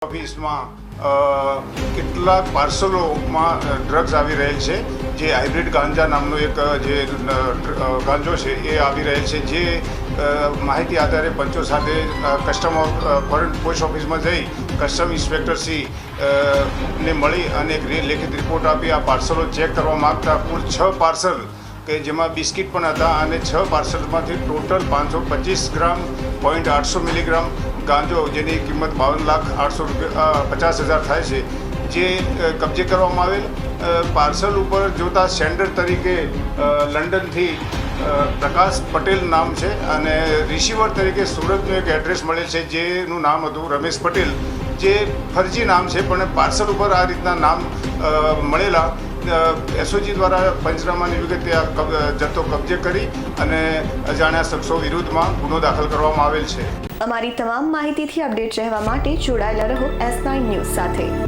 ઓફિસમાં કેટલાક પાર્સલોમાં ડ્રગ્સ આવી રહેલ છે, જે હાઇબ્રિડ ગાંજા નામનો એક જે ગાંજો છે એ આવી રહેલ છે, જે માહિતી આધારે પંચો સાથે કસ્ટમ ફોરેન પોસ્ટ ઓફિસમાં જઈ કસ્ટમ ઇન્સ્પેક્ટરશ્રી ને મળી અને એક લેખિત રિપોર્ટ આપી આ પાર્સલો ચેક કરવા માગતા કુલ 6 પાર્સલ કે જેમાં બિસ્કિટ પણ હતા અને 6 પાર્સલમાંથી ટોટલ 525 ગ્રામ 0.800 મિલીગ્રામ ગાંજો જેની કિંમત 52,850,000 થાય છે, જે કબજે કરવામાં આવેલ. પાર્સલ ઉપર જોતા સેન્ડર તરીકે લંડનથી પ્રકાશ પટેલ નામ છે અને રિસીવર તરીકે સુરતનું એક એડ્રેસ મળેલ છે જેનું નામ હતું રમેશ પટેલ, જે ફરજી નામ છે પણ પાર્સલ ઉપર આ રીતના નામ મળેલા એસઓજી દ્વારા પંચનામાની વિગતે આ જથ્થો કબજે કરી અને અજાણ્યા શખ્સો વિરુદ્ધમાં ગુનો દાખલ કરવામાં આવેલ છે. અમારી તમામ માહિતીથી અપડેટ રહેવા માટે જોડાયેલા રહો S9 ન્યૂઝ સાથે.